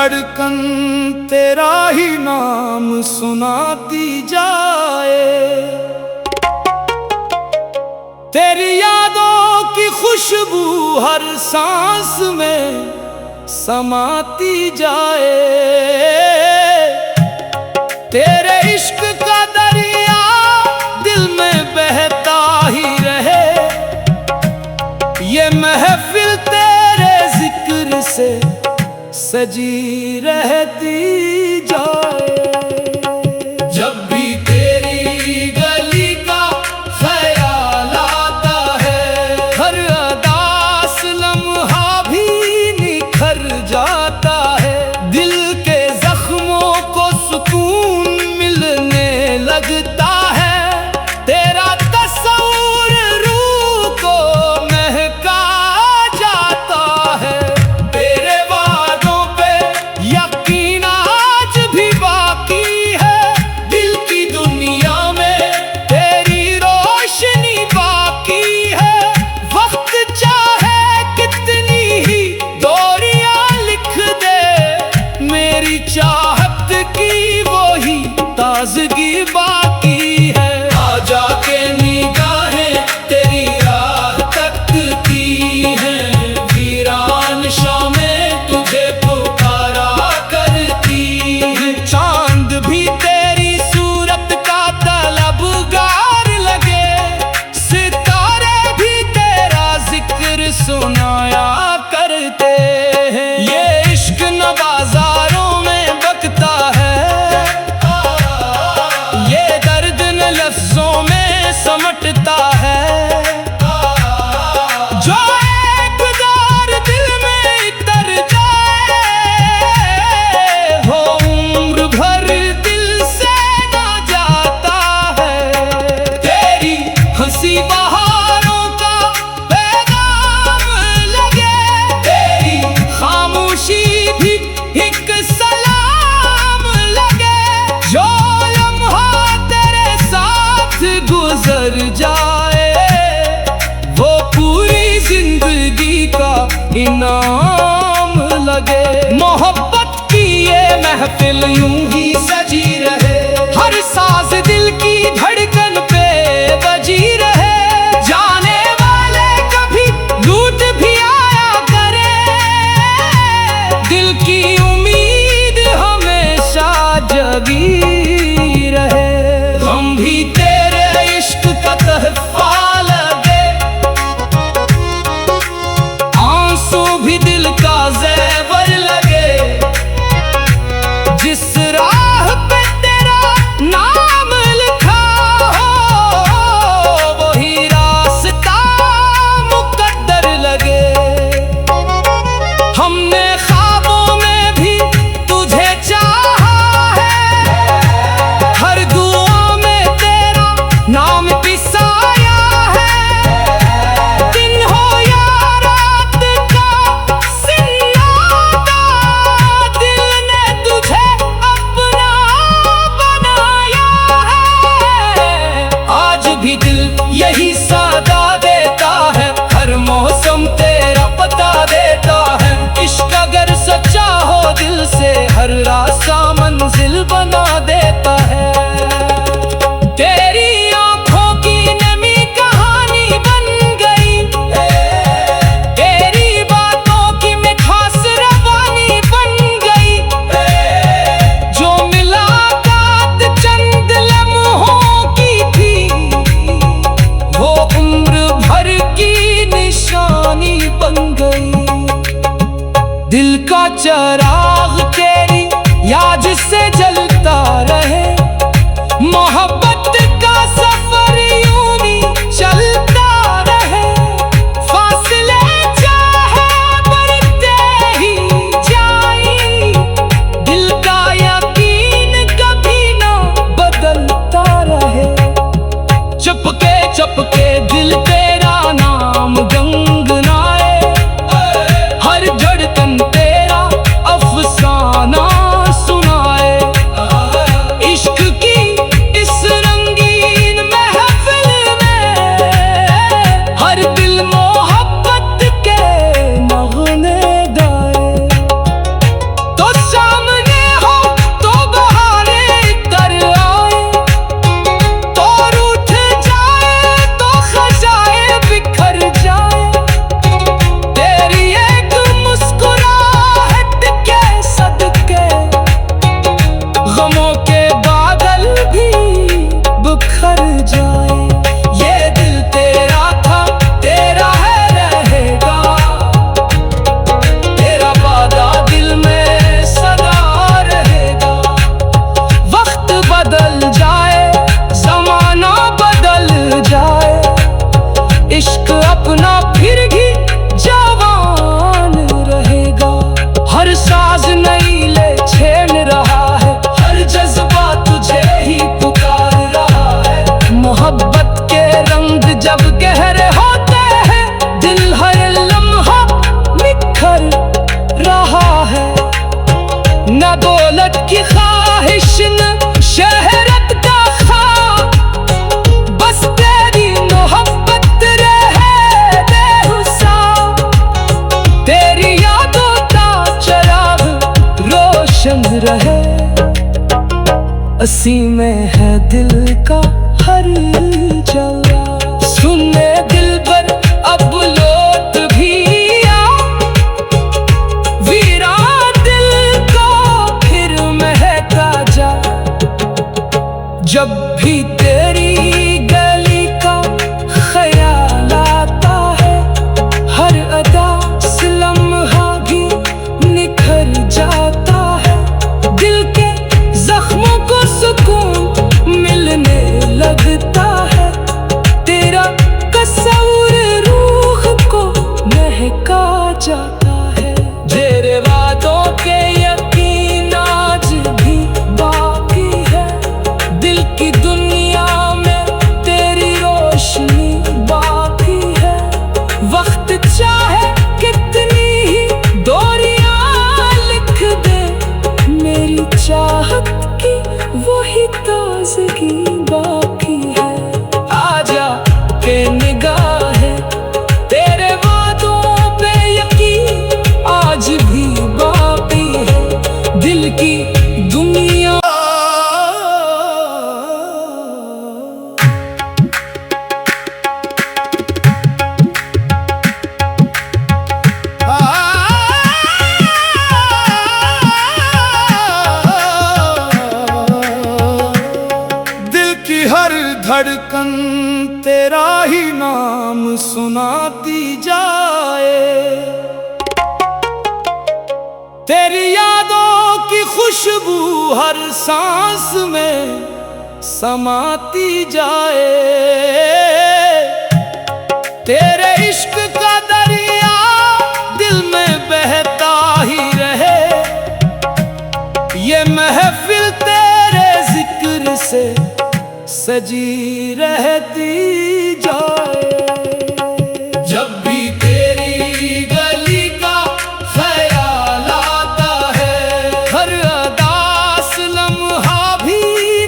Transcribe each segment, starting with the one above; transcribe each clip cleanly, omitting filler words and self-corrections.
धड़कन तेरा ही नाम सुनाती जाए, तेरी यादों की खुशबू हर सांस में समाती जाए। तेरे इश्क का दरिया दिल में बहता ही रहे, ये महफिल तेरे जिक्र से सजी रहती जाए। जब भी तेरी गली का ख्याल आता है, हर अदास लम्हा भी निखर जाता है। दिल के जख्मों को सुकून मिलने लगता है, तेरा तस्वुर रूह को महका जाता है। तेरे वादों पे यकीन आज भी बाकी है, दिल की दुनिया में तेरी रोशनी बाकी है। वक्त चाहे कितनी ही दूरियां लिख दे, मेरी चाहत की वही ताजगी बाकी है। आजा के निगाहें तेरी राह तकती हैं, वीरान शामें तुझे पुकारा करती हैं। चांद भी तेरी सूरत का तलबगार लगे, सितारे भी तेरा जिक्र सुनाया करते हैं। ये इश्क न बाजारों में बकता है, ये दर्द न लफ्जों में समटता है। जो एक दार दिल में इतर जाए, वो उम्र भर दिल से ना जाता है। तेरी हंसी बहारों का पैगाम लगे, तेरी खामोशी भी एक सलाम लगे। जो लम्हा तेरे साथ गुजर जाए, वो पूरी जिंदगी का इनाम लगे। मोहब्बत की ये महफिल यूं ही सजी रहे, हर साज दिल की धड़कन पे बजी रहे। जाने वाले कभी लूट भी आया करे, दिल की उम्मीद हमेशा जगी रहे। हम भी तेरे इश्क का तहफा लगे, आंसू भी दिल का ज़ेवर लगे। जिस राह पे तेरा नाम लिखा हो, वही रास्ता मुकद्दर लगे। हमने ख्वाबों में भी तुझे चाहा है, हर दुआ में तेरा नाम पिसाया है। दिन हो या रात का सिन्नाटा, दिल ने तुझे अपना बनाया है। आज भी दिल यही सदा देता है, हर मौसम तेरा पता देता है। इश्क अगर सच्चा हो दिल से, हर रास्ता मंजिल बना देता है। तेरी आंखों की नमी कहानी बन गई, तेरी बातों की मिठास रवानी बन गई। जो मुलाकात चंद लम्हों की थी, वो उम्र भर की निशानी बन गई। दिल का चिराग तेरी याद से जलता रहे, मोहब्बत का सफर यूं ही चलता रहे। फासले चाहे बढ़ते ही जाएं, दिल का यकीन कभी ना बदलता रहे। चपके चपके दिल तेरा नाम गंगनाए, हर धड़कन तेरा अफसाना रहे। असी में है दिल का हर जला। सुने दिल पर अब लौट भी आ, वीरान दिल को फिर महका जा। जब भी तेरी गली का ख्याल आता है, हर अदा से लम्हा भी निखर जाता है। दिल के जख्मों को सुकून मिलने लगता है। तेरा तस्वुर रूह को महका जाता है। तेरे वादों के यकीन आज भी बाकी है। दिल की दुनिया में तेरी रोशनी बाकी है। वक्त चाहे कितनी ही दूरियां लिख दे, मेरी चाहत की वही ताज़गी बाकी है। आजा के निगाहें तेरे वादों पे यकीन आज भी बाकी है। दिल की दुनिया हर धड़कन तेरा ही नाम सुनाती जाए। तेरी यादों की खुशबू हर सांस में समाती जाए। तेरे इश्क का दरिया दिल में बहता ही रहे। ये महफिल तेरे जिक्र से सजी रहती जाए। जब भी तेरी गली का ख्याल आता है, हर अदास लम्हा भी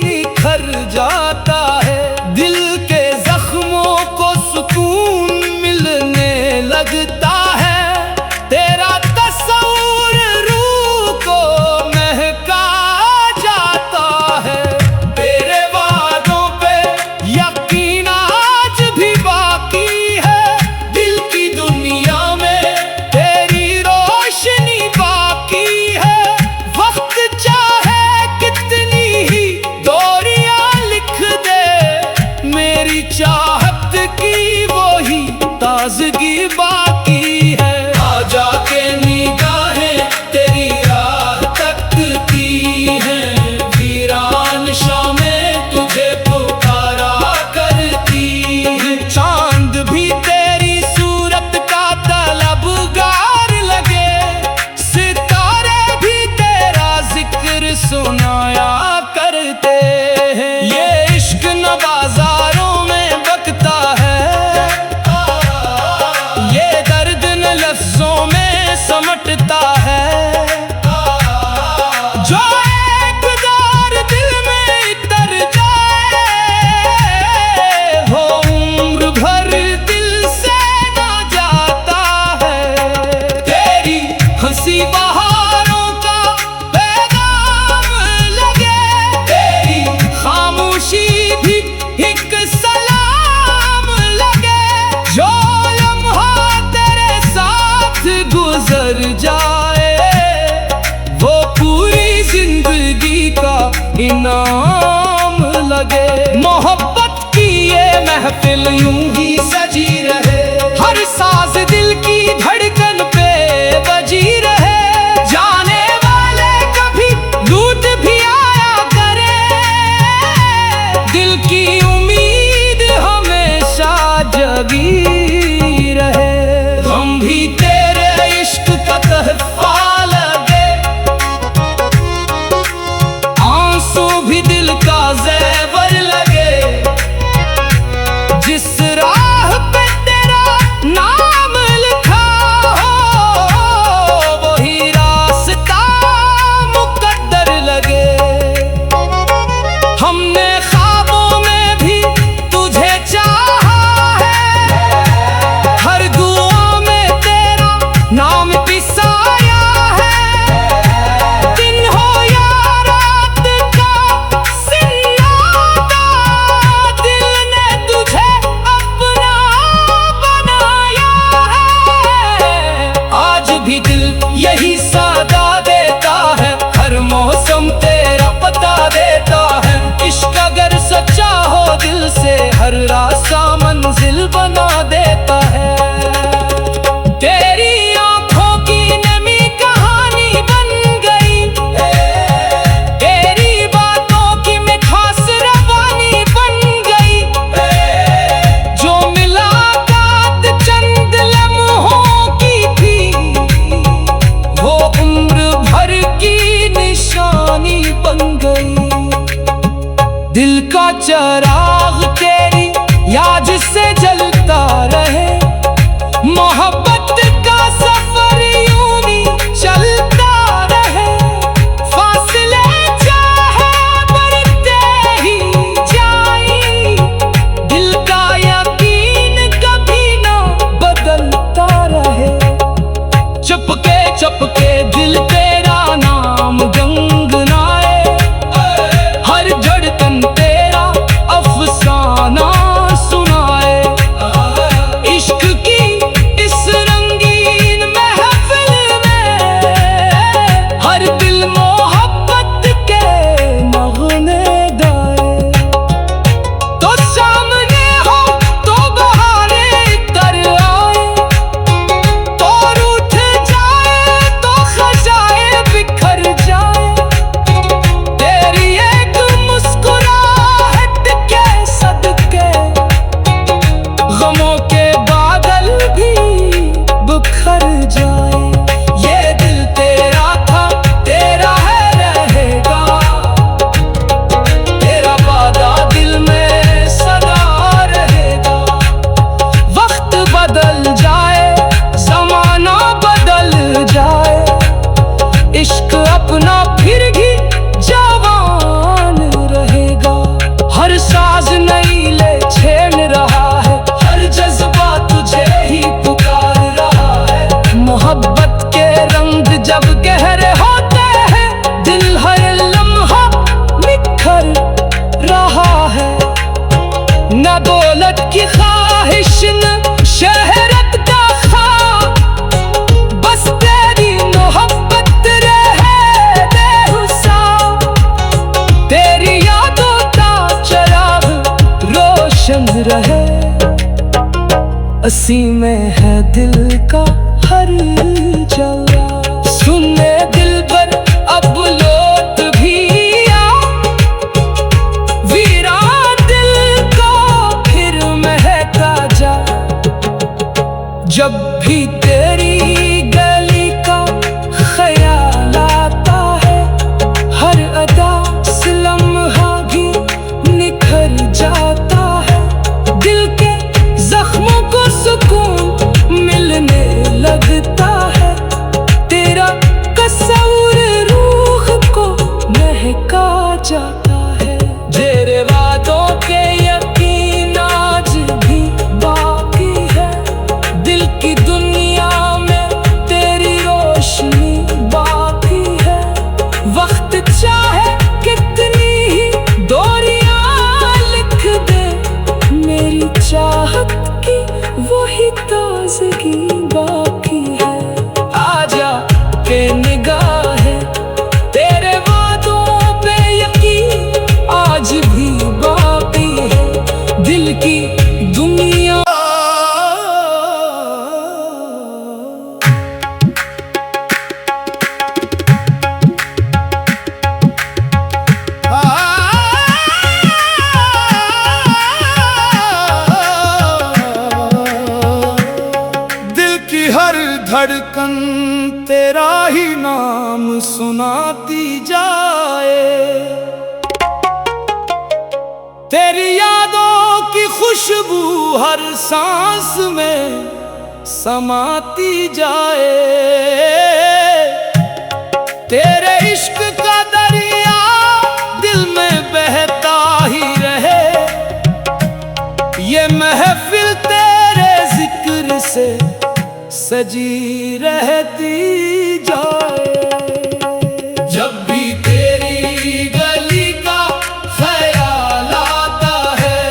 निखर जाता है। दिल के जख्मों को सुकून मिलने लगता है। तेरा तस्वुर रूह को महका जाता है। तेरे यकीन आज भी बाकी है। दिल की दुनिया में तेरी रोशनी बाकी है। वक्त चाहे कितनी ही दूरियां लिख दे, मेरी चाहत की वही ताजगी बाकी है। आजा के निगाहें तेरी राह तकती हैं। वीरान शामें तुझे चांद भी तेरी सूरत का तलबगार लगे। सितारे भी तेरा जिक्र सुनाया करते हैं। ये इश्क न बाजारों में बकता है, ये दर्द न लफ्जों में समटता है। जो एक दार दिल में इतर जाए, हो भर दिल से ना जाता है। तेरी हंसी बहारों का पैगाम लगे, तेरी खामोशी भी एक सलाम लगे। जो लम्हा तेरे साथ गुजर जाए, वो पूरी जिंदगी का इनाम लगे। मोहब्बत की ये महफिल यूं ही सजी रहे। हर साज दिल की धड़कन पे बजी रहे। जाने वाले कभी लूट भी आया करे, दिल की उम्मीद हमेशा जगी रहे। हम भी तेरे इश्क का तहफा लगे, आंसू भी दिल का ज़ेवर लगे। जिस राह यही सादा देता है, हर मौसम तेरा पता देता है। इश्क अगर सच्चा हो दिल से, हर रास्ता मंजिल बना देता है। तेरी आंखों की नमी कहानी बन गई, तेरी बातों की मिठास रवानी बन गई। जो मुलाकात चंद लम्हों की थी, वो उम्र भर की निशानी बन गई। दिल का चिराग तेरी याद से जलता रहे, मोहब्बत का सफर यूं ही चलता रहे। फासले चाहे बढ़ते ही जाएं, दिल का यकीन कभी ना बदलता रहे। चपके चपके दिल तेरा नाम गुनगुनाए, हर धड़कन तेरा अफसाना सुनाए। इश्क की इस रंगीन महफिल में, हर दिल मोहब्बत के नगमे गाए। तो सामने हो तो बहारे तर आए, तो रूठ जाए तो खजाए बिखर जाए। तेरी एक मुस्कुराहट के सदके, गमों के बादल भी बिखर जाए। ये दिल तेरा था, तेरा है रहेगा, तेरा वादा दिल में सदा रहेगा। वक्त बदल जाए, जमाना बदल जाए, इश्क अपना फिर भी जवान रहेगा। हर साज नई ले छेड़ रहा है, हर जज्बा तुझे ही पुकार रहा है। मोहब्बत के रंग जब गहरे होते हैं, दिल हर लम्हा निखर रहा है। न दौलत की ख्वाहिश न शहरत का ख्वाब, बस तेरी मोहब्बत रहे बेहुसाब। तेरी यादों का चिराग रोशन रहे, असी में है दिल का हर जला। सुनने दिल पर अब लौट भी आ, वीरान दिल को फिर महका जा। जब भी तेरी गली का ख्याल आता है, हर अदा से लम्हा भी निखर जाता है। दिल के जख्मों को सुकून मिलने लगता है, तेरा कसूर रूह को महका जाता है। तेरे वादों के यकीन आज भी बाकी है, दिल की दुनिया में तेरी रोशनी बाकी है। वक्त चाहे कितनी ही दूरियां लिख दे, मेरी चाहत की वही ताज़गी बाकी है। आजा के निगाहें तेरे वादों पे यकीन आज भी बाकी है। दिल की दुनिया दिल की हर धड़कन तेरा ही नाम सुनाती जाए। तेरी यादों की खुशबू हर सांस में समाती जाए। तेरे इश्क का दरिया दिल में बहता ही रहे, ये महफिल तेरे जिक्र से सजी रहती जाए। जब भी तेरी गली का ख्याल आता है,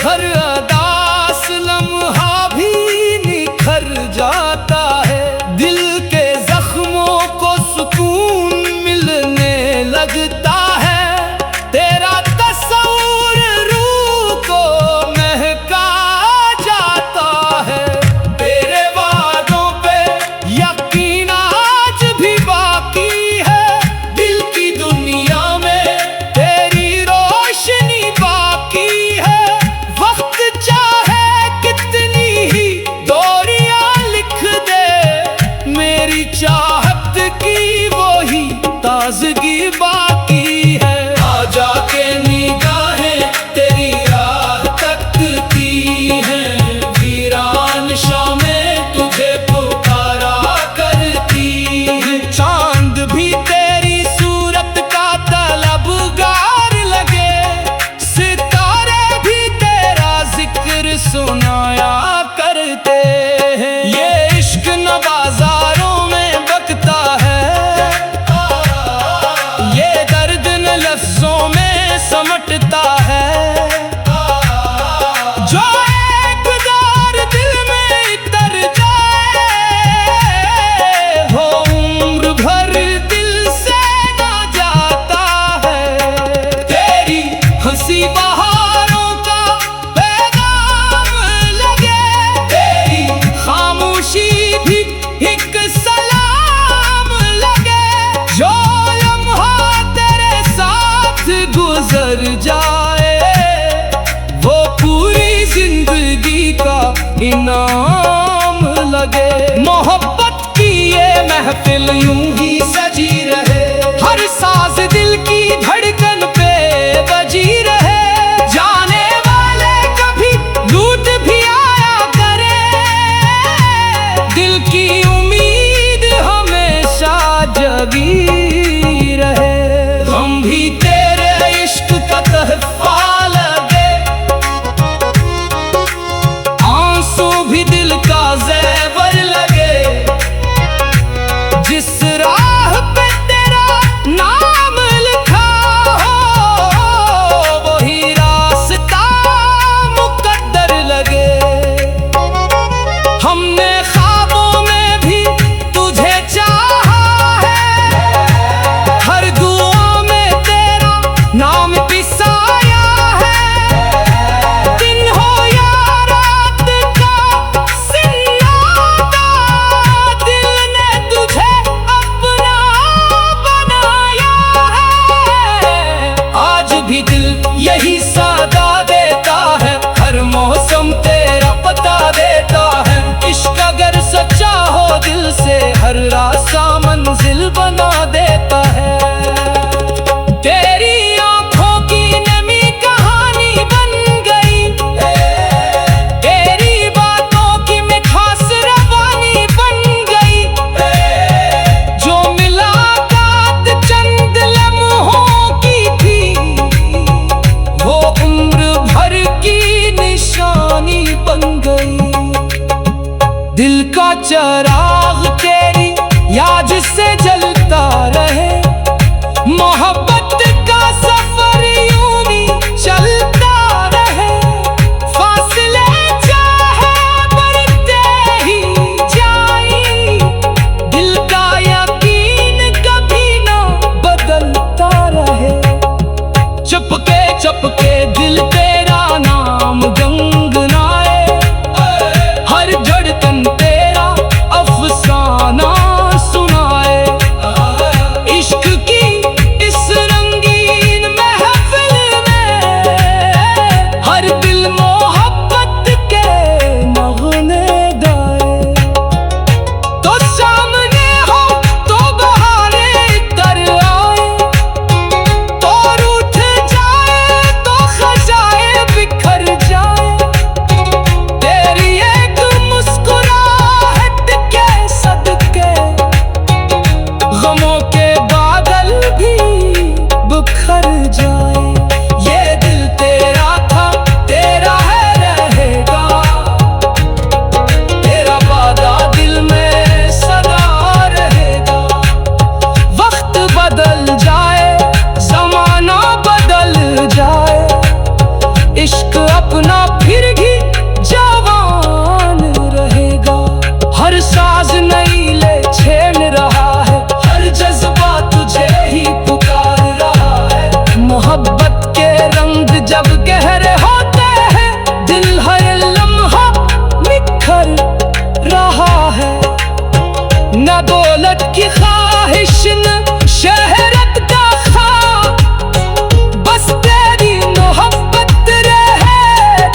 हर अदास लम्हा भी निखर जाता है। दिल के जख्मों ताजगी बाकी है। आजा के निगाहें तेरी राह तकती हैं, वीरान शामें तुझे पुकारा करती हैं। चांद भी तेरी सूरत का तलबगार लगे, सितारे भी तेरा जिक्र सुनाया करते हैं। ये इश्क न बाजारों में बकता है, ये दर्द न लफ्जों में समटता है। जो एक बार दिल में उतर जाए, वो उम्र भर दिल से ना जाता है। तेरी हंसी बहारों का पैगाम लगे, तेरी खामोशी भी एक सलाम लगे। जो लम्हा तेरे साथ गुजर जाए, वो पूरी जिंदगी का इनाम लगे। मोहब्बत की ये महफिल यूं ही सजी रहे, हर साज दिल की धड़कन पे बजी रहे। जाने वाले कभी लूट भी आया करे, दिल की उम्मीद हमेशा जगी रहे। हम भी तेरे इश्क का तहफा लगे, आंसू भी दिल का ज़ेवर लगे। जिस राह पे तेरा नाम लिखा हो, वही रास्ता मुकद्दर लगे। हमने ख्वाबों में भी तुझे चाहा है, हर दुआ में तेरा नाम पिसाया है। दिन हो या रात का सिन्नाटा, दिल ने तुझे अपना बनाया है। आज भी दिल यही सादा देता है, हर मौसम तेरा पता देता है। इश्क अगर सच्चा हो दिल से, हर रास्ता मंजिल बना देता है। तेरी आंखों की नमी कहानी बन गई, तेरी बातों की मिठास रवानी बन गई। जो मुलाकात चंद लम्हों की थी, वो उम्र भर की निशानी बन गई। दिल का चिराग तेरी याद से जलता रहे, मोहब्बत का सफर यूं ही चलता रहे। फासले चाहे बढ़ते ही जाएं, दिल का यकीन कभी ना बदलता रहे। चपके चपके दिल तेरा नाम गुनगुनाए, हर धड़कन तेरा अफसाना सुनाए। इश्क की इस रंगीन महफिल में, हर दिल मोहब्बत के नगमे गाए। तो सामने हो तो बहारें तर आए, तो रूठ जाए तो खजाएं बिखर जाए। तेरी एक मुस्कुराहट के सदके, गमों के बादल भी बिखर जाए। ये दिल तेरा था, तेरा है रहेगा, तेरा वादा दिल में सदा रहेगा। वक्त बदल जाए, जमाना बदल जाए, इश्क अपना फिर भी जवान रहेगा। हर साज नई ले छेड़ रहा है, हर जज्बा तुझे ही पुकार रहा है। मोहब्बत के रंग जब गहरे होते हैं, दिल हर लम्हा निखर रहा है। न दौलत की ख्वाहिश न शहरत का ख्वाब, बस तेरी मोहब्बत रहे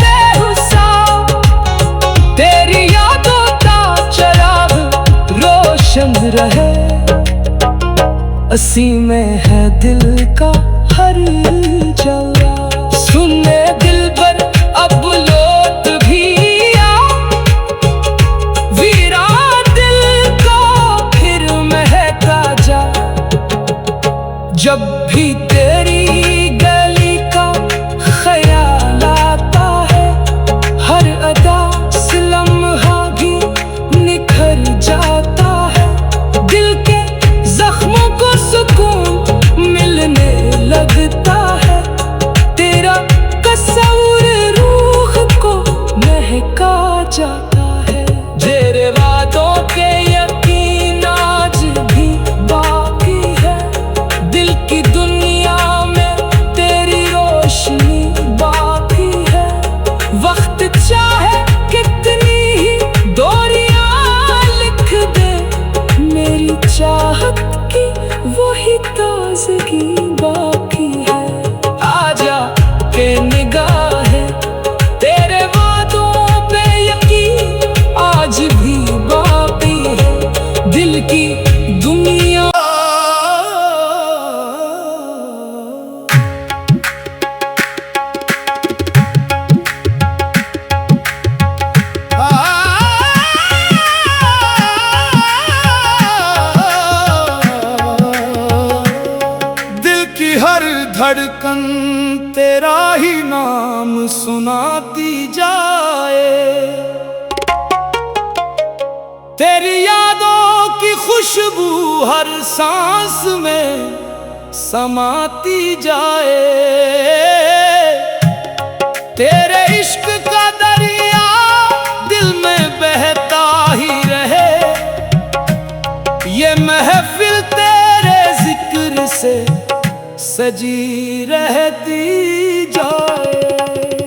बेहुसाब। तेरी यादों का चिराग रोशन रहे, असी में है दिल का हर जवा। सुने दिल पर अब लौट भी आ, वीरान दिल को फिर महका जा। जब भी तेरी गली का ख्याल आता है, हर अदा से लम्हा भी निखर जाता है। दिल के जख्मों को सुकून मिलने लगता है, तेरा तस्वुर रूह को महका जाता है। तेरे वादों के यकीन आज भी बाकी है, दिल की दुनिया में तेरी रोशनी बाकी है। वक्त चाहे कितनी ही दूरियां लिख दे, मेरी चाहत की वही ताज़गी बाकी है। आजा के निगाहें, तेरे वादों पे यकीन आज भी बाकी है। दिल की दुनिया दिल की हर धड़कन तेरा ही नाम सुनाती जाए। तेरी यादों की खुशबू हर सांस में समाती जाए। तेरे इश्क का दरिया दिल में बहता ही रहे, ये महफिल तेरे जिक्र से सजी रहती जाए।